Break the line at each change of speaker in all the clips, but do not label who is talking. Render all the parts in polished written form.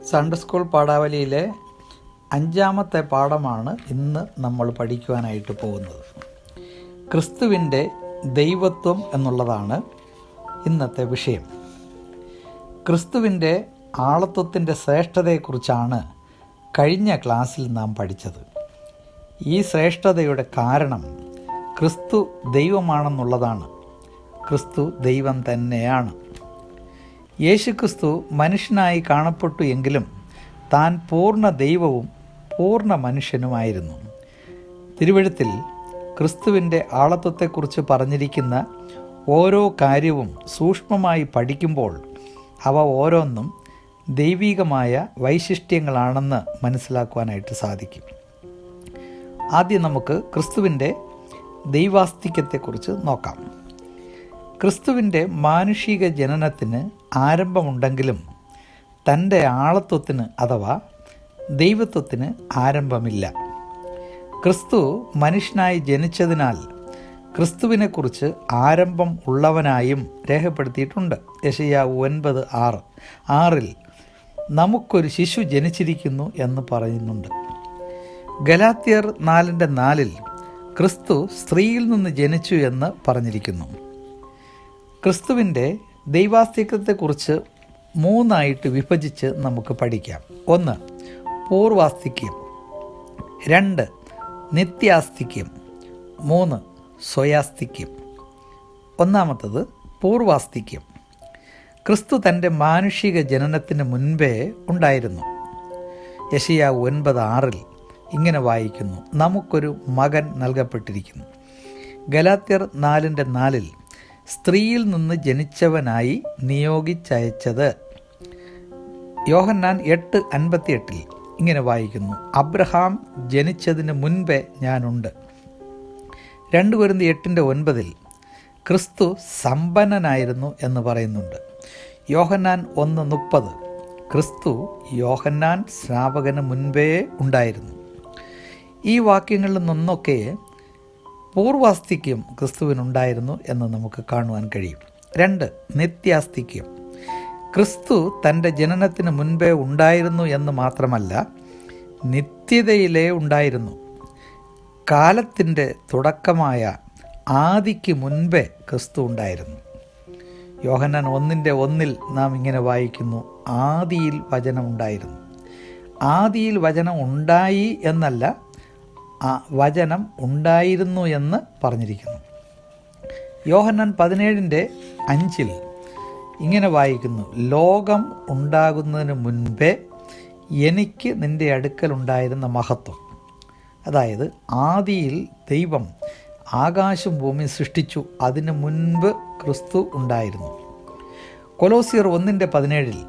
Sunday school പാഠാവലിയിലെ 5-ാമത്തെ പാഠമാണ് ഇന്ന് നമ്മൾ പഠിക്കുവാനായിട്ട് പോകുന്നത്. ക്രിസ്തുവിൻ്റെ ദൈവത്വം എന്നുള്ളതാണ് ഇന്നത്തെ വിഷയം. ക്രിസ്തുവിൻ്റെ ആളത്വത്തിൻ്റെ ശ്രേഷ്ഠതയെക്കുറിച്ചാണ് കഴിഞ്ഞ ക്ലാസ്സിൽ നാം പഠിച്ചത്. ഈ ശ്രേഷ്ഠതയുടെ കാരണം ക്രിസ്തു ദൈവമാണെന്നുള്ളതാണ്. ക്രിസ്തു ദൈവം തന്നെയാണ്. യേശുക്രിസ്തു മനുഷ്യനായി കാണപ്പെട്ടു എങ്കിലും താൻ പൂർണ്ണ ദൈവവും പൂർണ്ണ മനുഷ്യനുമായിരുന്നു. തിരുവെഴുത്തിൽ ക്രിസ്തുവിൻ്റെ ആളത്വത്തെക്കുറിച്ച് പറഞ്ഞിരിക്കുന്ന ഓരോ കാര്യവും സൂക്ഷ്മമായി പഠിക്കുമ്പോൾ അവ ഓരോന്നും ദൈവികമായ വൈശിഷ്ട്യങ്ങളാണെന്ന് മനസ്സിലാക്കുവാനായിട്ട് സാധിക്കും. ആദ്യം നമുക്ക് ക്രിസ്തുവിൻ്റെ ദൈവാസ്തിക്യത്തെക്കുറിച്ച് നോക്കാം. ക്രിസ്തുവിൻ്റെ മാനുഷിക ജനനത്തിന് ആരംഭമുണ്ടെങ്കിലും തൻ്റെ ആളത്വത്തിന് അഥവാ ദൈവത്വത്തിന് ആരംഭമില്ല. ക്രിസ്തു മനുഷ്യനായി ജനിച്ചതിനാൽ ക്രിസ്തുവിനെക്കുറിച്ച് ആരംഭം ഉള്ളവനായും രേഖപ്പെടുത്തിയിട്ടുണ്ട്. യെശയ്യാവ് 9:6 നമുക്കൊരു ശിശു ജനിച്ചിരിക്കുന്നു എന്ന് പറയുന്നുണ്ട്. ഗലാത്യർ 4:4 ക്രിസ്തു സ്ത്രീയിൽ നിന്ന് ജനിച്ചു എന്ന് പറഞ്ഞിരിക്കുന്നു. ക്രിസ്തുവിൻ്റെ ദൈവാസ്തിക്യത്തെക്കുറിച്ച് 3 വിഭജിച്ച് നമുക്ക് പഠിക്കാം. 1. പൂർവാസ്തിക്യം, 2. നിത്യാസ്തിക്യം, 3. സ്വയാസ്തിക്യം. ഒന്നാമത്തത് പൂർവാസ്തിക്യം. ക്രിസ്തു തൻ്റെ മാനുഷിക ജനനത്തിന് മുൻപേ ഉണ്ടായിരുന്നു. യെശയ്യാവ് 9:6 ഇങ്ങനെ വായിക്കുന്നു: നമുക്കൊരു മകൻ നൽകപ്പെട്ടിരിക്കുന്നു. ഗലാത്യർ 4:4 സ്ത്രീയിൽ നിന്ന് ജനിച്ചവനായി നിയോഗിച്ചയച്ചത്. യോഹന്നാൻ 8:58 ഇങ്ങനെ വായിക്കുന്നു: അബ്രഹാം ജനിച്ചതിന് മുൻപേ ഞാനുണ്ട്. 2 കൊരിന്ത്യർ 8:9 ക്രിസ്തു സമ്പന്നനായിരുന്നു എന്ന് പറയുന്നുണ്ട്. യോഹന്നാൻ 1:30 ക്രിസ്തു യോഹന്നാൻ സ്നാപകന് മുൻപേ ഉണ്ടായിരുന്നു. ഈ വാക്യങ്ങളിൽ നിന്നൊക്കെ പൂർവാസ്തിക്യം ക്രിസ്തുവിനുണ്ടായിരുന്നു എന്ന് നമുക്ക് കാണുവാൻ കഴിയും. 2. നിത്യാസ്തിക്യം. ക്രിസ്തു തൻ്റെ ജനനത്തിന് മുൻപേ ഉണ്ടായിരുന്നു എന്ന് മാത്രമല്ല, നിത്യതയിലേ ഉണ്ടായിരുന്നു. കാലത്തിൻ്റെ തുടക്കമായ ആദിക്ക് മുൻപേ ക്രിസ്തു ഉണ്ടായിരുന്നു. യോഹന്നാൻ 1:1 നാം ഇങ്ങനെ വായിക്കുന്നു: ആദിയിൽ വചനം ഉണ്ടായിരുന്നു. ആദിയിൽ വചനം ഉണ്ടായി എന്നല്ല, വചനം ഉണ്ടായിരുന്നു എന്ന് പറഞ്ഞിരിക്കുന്നു. യോഹന്നാൻ 17:5 ഇങ്ങനെ വായിക്കുന്നു: ലോകം ഉണ്ടാകുന്നതിന് മുൻപേ എനിക്ക് നിൻ്റെ അടുക്കൽ ഉണ്ടായിരുന്ന മഹത്വം. അതായത് ആദിയിൽ ദൈവം ആകാശം ഭൂമി സൃഷ്ടിച്ചു. അതിനു മുൻപ് ക്രിസ്തു ഉണ്ടായിരുന്നു. കൊലോസ്യർ 1:17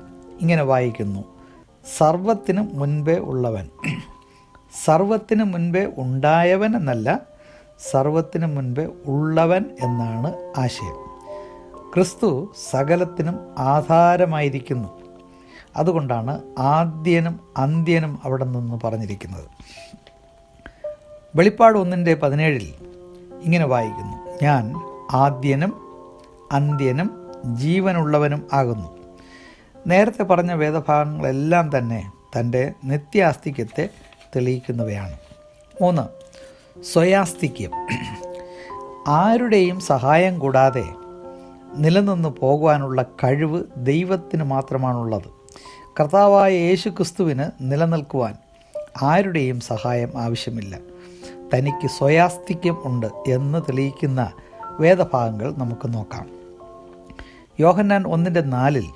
ഇങ്ങനെ വായിക്കുന്നു: സർവത്തിനും മുൻപേ ഉള്ളവൻ. സർവത്തിന് മുൻപേ ഉണ്ടായവൻ എന്നല്ല, സർവത്തിന് മുൻപേ ഉള്ളവൻ എന്നാണ് ആശയം. ക്രിസ്തു സകലത്തിനും ആധാരമായിരിക്കുന്നു. അതുകൊണ്ടാണ് ആദ്യനും അന്ത്യനും അവിടെ നിന്ന് പറഞ്ഞിരിക്കുന്നത്. വെളിപ്പാട് 1:17 ഇങ്ങനെ വായിക്കുന്നു: ഞാൻ ആദ്യനും അന്ത്യനും ജീവനുള്ളവനും ആകുന്നു. നേരത്തെ പറഞ്ഞ വേദഭാഗങ്ങളെല്ലാം തന്നെ തൻ്റെ നിത്യാസ്തിക്യത്തെ തെളിയിക്കുന്നവയാണ്. 3. സ്വയാസ്തിക്യം. ആരുടെയും സഹായം കൂടാതെ നിലനിന്ന് പോകുവാനുള്ള കഴിവ് ദൈവത്തിന് മാത്രമാണുള്ളത്. കർത്താവായ യേശുക്രിസ്തുവിന് നിലനിൽക്കുവാൻ ആരുടെയും സഹായം ആവശ്യമില്ല. തനിക്ക് സ്വയാസ്തിക്യം ഉണ്ട് എന്ന് തെളിയിക്കുന്ന വേദഭാഗങ്ങൾ നമുക്ക് നോക്കാം. യോഹന്നാൻ 1:4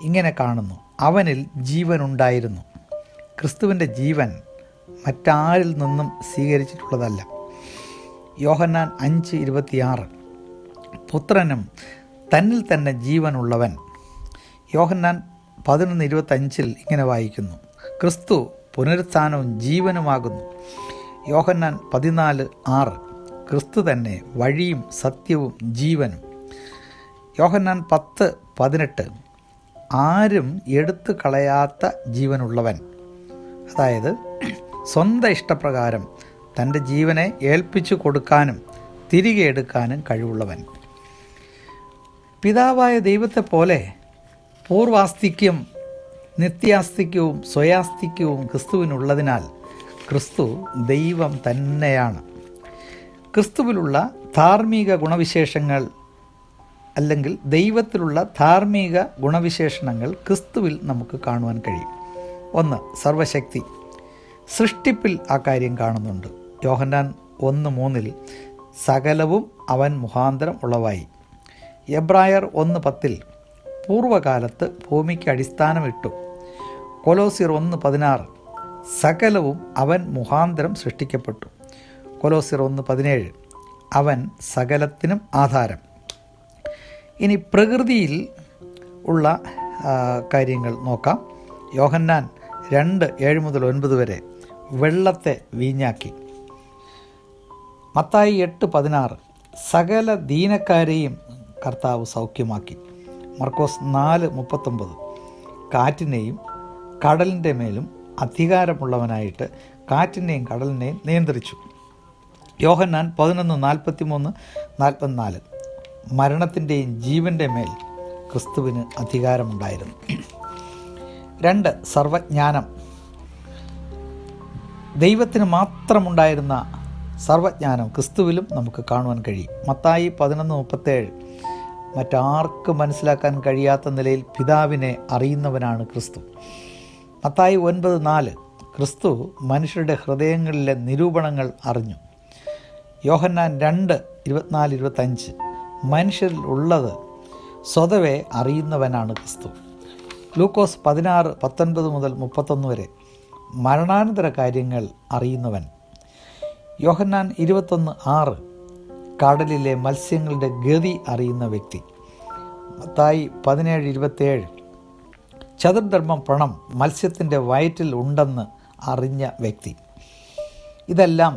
ഇങ്ങനെ കാണുന്നു: അവനിൽ ജീവനുണ്ടായിരുന്നു. ക്രിസ്തുവിൻ്റെ ജീവൻ മറ്റാരിൽ നിന്നും സ്വീകരിച്ചിട്ടുള്ളതല്ല. യോഹന്നാൻ 5:26 പുത്രനും തന്നിൽ തന്നെ ജീവനുള്ളവൻ. യോഹന്നാൻ 11:25 ഇങ്ങനെ വായിക്കുന്നു: ക്രിസ്തു പുനരുത്ഥാനവും ജീവനുമാകുന്നു. യോഹന്നാൻ 14:6 ക്രിസ്തു തന്നെ വഴിയും സത്യവും ജീവനും. യോഹന്നാൻ 10:18 ആരും എടുത്തു കളയാത്ത ജീവനുള്ളവൻ. അതായത് സ്വന്തം ഇഷ്ടപ്രകാരം തൻ്റെ ജീവനെ ഏൽപ്പിച്ചു കൊടുക്കാനും തിരികെ എടുക്കാനും കഴിവുള്ളവൻ. പിതാവായ ദൈവത്തെപ്പോലെ പൂർവാസ്തിക്യം നിത്യാസ്തിക്യവും സ്വയാസ്തിക്യവും ക്രിസ്തുവിനുള്ളതിനാൽ ക്രിസ്തു ദൈവം തന്നെയാണ്. ക്രിസ്തുവിലുള്ള ധാർമ്മിക ഗുണവിശേഷങ്ങൾ അല്ലെങ്കിൽ ദൈവത്തിലുള്ള ധാർമ്മിക ഗുണവിശേഷണങ്ങൾ ക്രിസ്തുവിൽ നമുക്ക് കാണുവാൻ കഴിയും. 1. സർവശക്തി. സൃഷ്ടിപ്പിൽ ആ കാര്യം കാണുന്നുണ്ട്. യോഹന്നാൻ 1:3 സകലവും അവൻ മുഖാന്തരം ഉളവായി. എബ്രായർ 1:10 പൂർവകാലത്ത് ഭൂമിക്ക് അടിസ്ഥാനമിട്ടു. കൊലോസ്യർ 1:16 സകലവും അവൻ മുഖാന്തരം സൃഷ്ടിക്കപ്പെട്ടു. കൊലോസ്യർ 1:17 അവൻ സകലത്തിനും ആധാരം. ഇനി പ്രകൃതിയിൽ ഉള്ള കാര്യങ്ങൾ നോക്കാം. യോഹന്നാൻ 2:7-9 വരെ വെള്ളത്തെ വീഞ്ഞാക്കി. മത്തായി 8:16 സകല ദീനക്കാരെയും കർത്താവ് സൗഖ്യമാക്കി. മർക്കോസ് 4:39 കാറ്റിനെയും കടലിൻ്റെ മേലും അധികാരമുള്ളവനായിട്ട് കാറ്റിനെയും കടലിനെയും നിയന്ത്രിച്ചു. യോഹന്നാൻ 11:43-44 മരണത്തിൻ്റെയും ജീവൻ്റെ മേൽ ക്രിസ്തുവിന് അധികാരമുണ്ടായിരുന്നു. 2. സർവജ്ഞാനം. ദൈവത്തിന് മാത്രമുണ്ടായിരുന്ന സർവജ്ഞാനം ക്രിസ്തുവിലും നമുക്ക് കാണുവാൻ കഴിയും. മത്തായി 11:37 മറ്റാർക്കും മനസ്സിലാക്കാൻ കഴിയാത്ത നിലയിൽ പിതാവിനെ അറിയുന്നവനാണ് ക്രിസ്തു. മത്തായി 9:4 ക്രിസ്തു മനുഷ്യരുടെ ഹൃദയങ്ങളിലെ നിരൂപണങ്ങൾ അറിഞ്ഞു. യോഹന്നാൻ 2:24-25 മനുഷ്യരിൽ ഉള്ളത് സ്വതവേ അറിയുന്നവനാണ് ക്രിസ്തു. ലൂക്കോസ് 16:19-31 വരെ മരണാനന്തര കാര്യങ്ങൾ അറിയുന്നവൻ. യോഹന്നാൻ 21:6 കടലിലെ മത്സ്യങ്ങളുടെ ഗതി അറിയുന്ന വ്യക്തി. മത്തായി 17:27 ചതുർധർമ്മം പണം മത്സ്യത്തിൻ്റെ വയറ്റിൽ ഉണ്ടെന്ന് അറിഞ്ഞ വ്യക്തി. ഇതെല്ലാം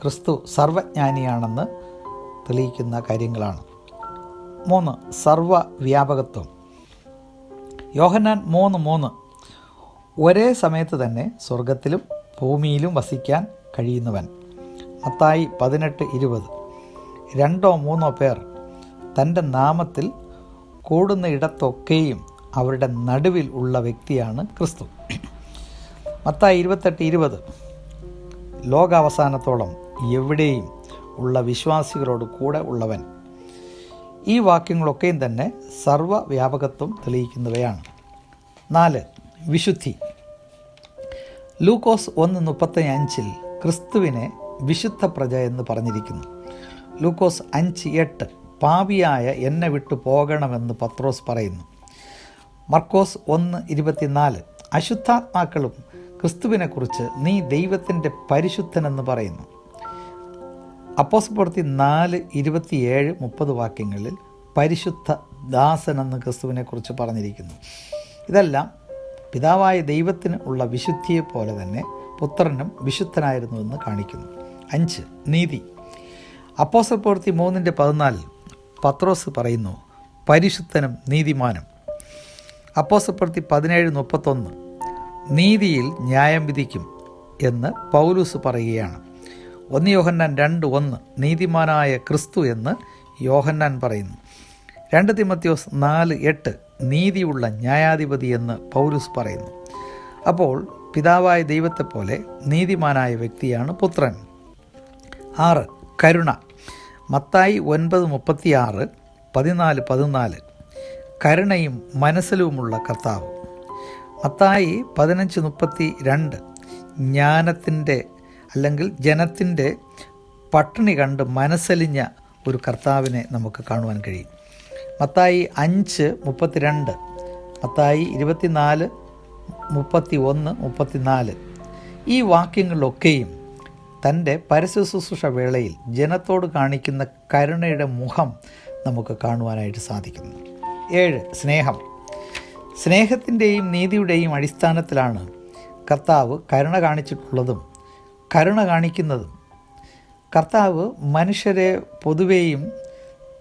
ക്രിസ്തു സർവജ്ഞാനിയാണെന്ന് തെളിയിക്കുന്ന കാര്യങ്ങളാണ്. 3. സർവ്വവ്യാപകത്വം. യോഹന്നാൻ 3:3 ഒരേ സമയത്ത് തന്നെ സ്വർഗത്തിലും ഭൂമിയിലും വസിക്കാൻ കഴിയുന്നവൻ. മത്തായി 18:20 2 or 3 പേർ തൻ്റെ നാമത്തിൽ കൂടുന്ന ഇടത്തൊക്കെയും അവരുടെ നടുവിൽ ഉള്ള വ്യക്തിയാണ് ക്രിസ്തു. മത്തായി 28:20 ലോകാവസാനത്തോളം എവിടെയും ഉള്ള വിശ്വാസികളോട് കൂടെ ഉള്ളവൻ. ഈ വാക്യങ്ങളൊക്കെയും തന്നെ സർവ്വവ്യാപകത്വം തെളിയിക്കുന്നവയാണ്. 4. വിശുദ്ധി. ലൂക്കോസ് 1:35 ക്രിസ്തുവിനെ വിശുദ്ധ പ്രജ എന്ന് പറഞ്ഞിരിക്കുന്നു. ലൂക്കോസ് 5:8 പാപിയായ എന്നെ വിട്ടു പോകണമെന്ന് പത്രോസ് പറയുന്നു. മർക്കോസ് 1:24 അശുദ്ധാത്മാക്കളും ക്രിസ്തുവിനെക്കുറിച്ച് നീ ദൈവത്തിൻ്റെ പരിശുദ്ധനെന്ന് പറയുന്നു. അപ്പോസ്തലപ്രവൃത്തി 4:27-30 വാക്യങ്ങളിൽ പരിശുദ്ധ ദാസനെന്ന് ക്രിസ്തുവിനെക്കുറിച്ച് പറഞ്ഞിരിക്കുന്നു. ഇതെല്ലാം പിതാവായ ദൈവത്തിന് ഉള്ള വിശുദ്ധിയെപ്പോലെ തന്നെ പുത്രനും വിശുദ്ധനായിരുന്നുവെന്ന് കാണിക്കുന്നു. 5. നീതി. അപ്പോസ്തലപ്രവൃത്തി 3:14 പത്രോസ് പറയുന്നു പരിശുദ്ധനും നീതിമാനും. അപ്പോസ്തലപ്രവൃത്തി 17:31 നീതിയിൽ ന്യായം വിധിക്കും എന്ന് പൗലൂസ് പറയുകയാണ്. 1 യോഹന്നാൻ 2:1 നീതിമാനായ ക്രിസ്തു എന്ന് യോഹന്നാൻ പറയുന്നു. 2 തിമോഥെയോസ് 4:8 നീതിയുള്ള ന്യായാധിപതി എന്ന് പൗലൂസ് പറയുന്നു. അപ്പോൾ പിതാവായ ദൈവത്തെപ്പോലെ നീതിമാനായ വ്യക്തിയാണ് പുത്രൻ. 6. കരുണ. മത്തായി 9:36 14:14 കരുണയും മനസ്സിലുമുള്ള കർത്താവ്. മത്തായി 15:32 ജ്ഞാനത്തിൻ്റെ അല്ലെങ്കിൽ ജനത്തിൻ്റെ പട്ടിണി കണ്ട് മനസ്സലിഞ്ഞ ഒരു കർത്താവിനെ നമുക്ക് കാണുവാൻ കഴിയും. മത്തായി 5:32 മത്തായി 24:31-34 ഈ വാക്യങ്ങളിലൊക്കെയും തൻ്റെ പരസ്യശുശ്രൂഷ വേളയിൽ ജനത്തോട് കാണിക്കുന്ന കരുണയുടെ മുഖം നമുക്ക് കാണുവാനായിട്ട് സാധിക്കുന്നു. 7. സ്നേഹം. സ്നേഹത്തിൻ്റെയും നീതിയുടെയും അടിസ്ഥാനത്തിലാണ് കർത്താവ് കരുണ കാണിച്ചിട്ടുള്ളതും കരുണ കാണിക്കുന്നതും. കർത്താവ് മനുഷ്യരെ പൊതുവേയും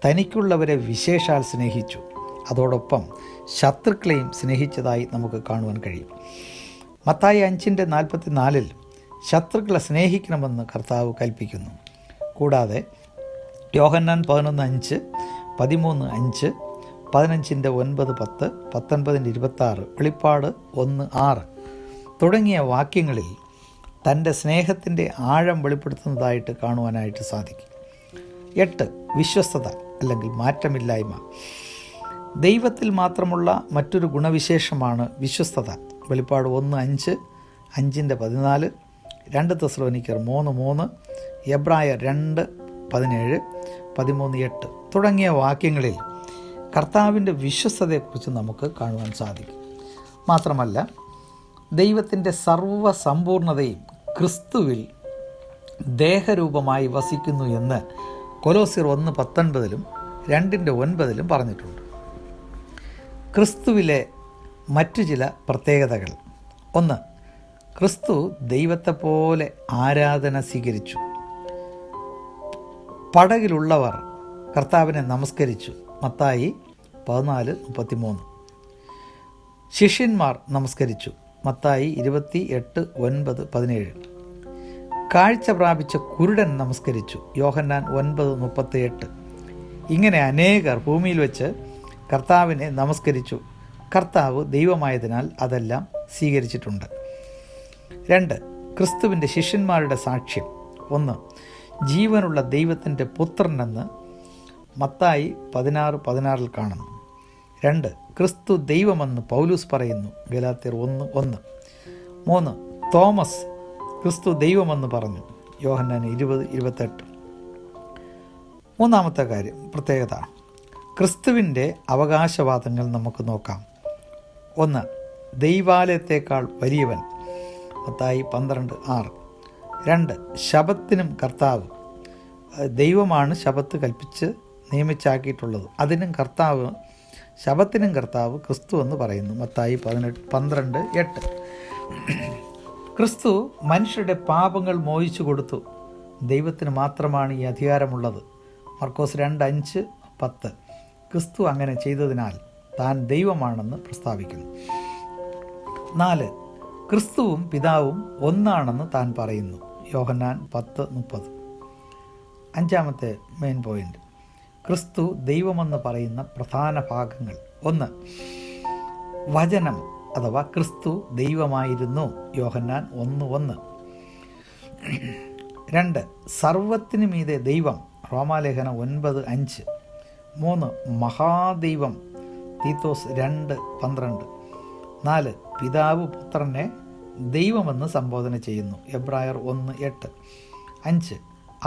തനിക്കുള്ളവരെ വിശേഷാൽ സ്നേഹിച്ചു. അതോടൊപ്പം ശത്രുക്കളെയും സ്നേഹിച്ചതായി നമുക്ക് കാണുവാൻ കഴിയും. മത്തായി 5:44 ശത്രുക്കളെ സ്നേഹിക്കണമെന്ന് കർത്താവ് കൽപ്പിക്കുന്നു. കൂടാതെ യോഹന്നാൻ 11:5 13:5 15:9, 10, 19:26, വെളിപ്പാട് 1:6 തുടങ്ങിയ വാക്യങ്ങളിൽ തൻ്റെ സ്നേഹത്തിൻ്റെ ആഴം വെളിപ്പെടുത്തുന്നതായിട്ട് കാണുവാനായിട്ട് സാധിക്കും. 8. വിശ്വസ്തത അല്ലെങ്കിൽ മാറ്റമില്ലായ്മ. ദൈവത്തിൽ മാത്രമുള്ള മറ്റൊരു ഗുണവിശേഷമാണ് വിശ്വസ്തത. വെളിപ്പാട് 1:5, 5:14, 2 തെസ്സലോനിക്കർ 3:3, എബ്രായർ 2:17, 13:8 തുടങ്ങിയ വാക്യങ്ങളിൽ കർത്താവിൻ്റെ വിശ്വസ്തതയെക്കുറിച്ച് നമുക്ക് കാണുവാൻ സാധിക്കും. മാത്രമല്ല, ദൈവത്തിൻ്റെ സർവ്വസമ്പൂർണതയും ക്രിസ്തുവിൽ ദേഹരൂപമായി വസിക്കുന്നു എന്ന് കൊലോസ്യർ 1:19 2:9 പറഞ്ഞിട്ടുണ്ട്. ക്രിസ്തുവിലെ മറ്റു ചില പ്രത്യേകതകൾ. 1. ക്രിസ്തു ദൈവത്തെപ്പോലെ ആരാധന സ്വീകരിച്ചു. പടകിലുള്ളവർ കർത്താവിനെ നമസ്കരിച്ചു. മത്തായി 14:33. ശിഷ്യന്മാർ നമസ്കരിച്ചു. മത്തായി 28:9, 17. കാഴ്ച പ്രാപിച്ച കുരുടൻ നമസ്കരിച്ചു. യോഹന്നാൻ 9:38. ഇങ്ങനെ അനേകർ ഭൂമിയിൽ വെച്ച് കർത്താവിനെ നമസ്കരിച്ചു. കർത്താവ് ദൈവമായതിനാൽ അതെല്ലാം സ്വീകരിച്ചിട്ടുണ്ട്. 2. ക്രിസ്തുവിൻ്റെ ശിഷ്യന്മാരുടെ സാക്ഷ്യം. 1. ജീവനുള്ള ദൈവത്തിൻ്റെ പുത്രനെന്ന് മത്തായി 16:16 കാണുന്നു. 2. ക്രിസ്തു ദൈവമെന്ന് പൗലൂസ് പറയുന്നു. ഗലാത്യർ 1:1. 3. തോമസ് ക്രിസ്തു ദൈവമെന്ന് പറഞ്ഞു. യോഹന്നാൻ 20:28. മൂന്നാമത്തെ പ്രത്യേകത, ക്രിസ്തുവിൻ്റെ അവകാശവാദങ്ങൾ നമുക്ക് നോക്കാം. 1. ദൈവാലയത്തേക്കാൾ വലിയവൻ. മത്തായി 12:6. 2. ശബത്തിനും കർത്താവ്. ദൈവമാണ് ശബത്ത് കൽപ്പിച്ച് നിയമിച്ചാക്കിയിട്ടുള്ളത്. ശബത്തിനും കർത്താവ് ക്രിസ്തു എന്ന് പറയുന്നു. മത്തായി 12:8. ക്രിസ്തു മനുഷ്യരുടെ പാപങ്ങൾ മോചിച്ചു കൊടുത്തു. ദൈവത്തിന് മാത്രമാണ് ഈ അധികാരമുള്ളത്. മർക്കോസ് 2:5, 10. ക്രിസ്തു അങ്ങനെ ചെയ്തതിനാൽ താൻ ദൈവമാണെന്ന് പ്രസ്താവിക്കുന്നു. 4. ക്രിസ്തുവും പിതാവും ഒന്നാണെന്ന് താൻ പറയുന്നു. യോഹന്നാൻ 10:30. 5. മെയിൻ പോയിന്റ്, ക്രിസ്തു ദൈവമെന്ന് പറയുന്ന പ്രധാന ഭാഗങ്ങൾ. 1. വചനം അഥവാ ക്രിസ്തു ദൈവമായിരുന്നു. യോഹന്നാൻ 1:1. 2. സർവത്തിനു മീതെ ദൈവം. റോമാലേഖനം 9:5. 3. മഹാദൈവം. തീത്തോസ് 2:12. 4. പിതാവ് പുത്രനെ ദൈവമെന്ന് സംബോധന ചെയ്യുന്നു. എബ്രായർ 1:8. 5.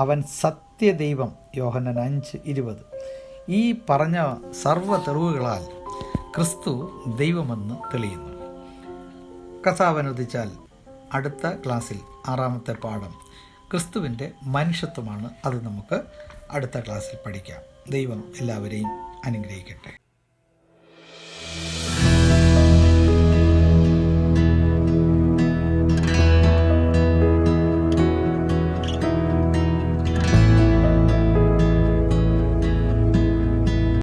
അവൻ സത്യദൈവം. യോഹന്നാൻ 5:20. ഈ പറഞ്ഞ സർവ്വ തെളിവുകളാൽ ക്രിസ്തു ദൈവമെന്ന് തെളിയുന്നു. കർത്താവ് അനുവദിച്ചാൽ അടുത്ത ക്ലാസ്സിൽ 6ാമത്തെ പാഠം ക്രിസ്തുവിൻ്റെ മനുഷ്യത്വമാണ്. അത് നമുക്ക് അടുത്ത ക്ലാസ്സിൽ പഠിക്കാം. ദൈവം എല്ലാവരെയും അനുഗ്രഹിക്കട്ടെ.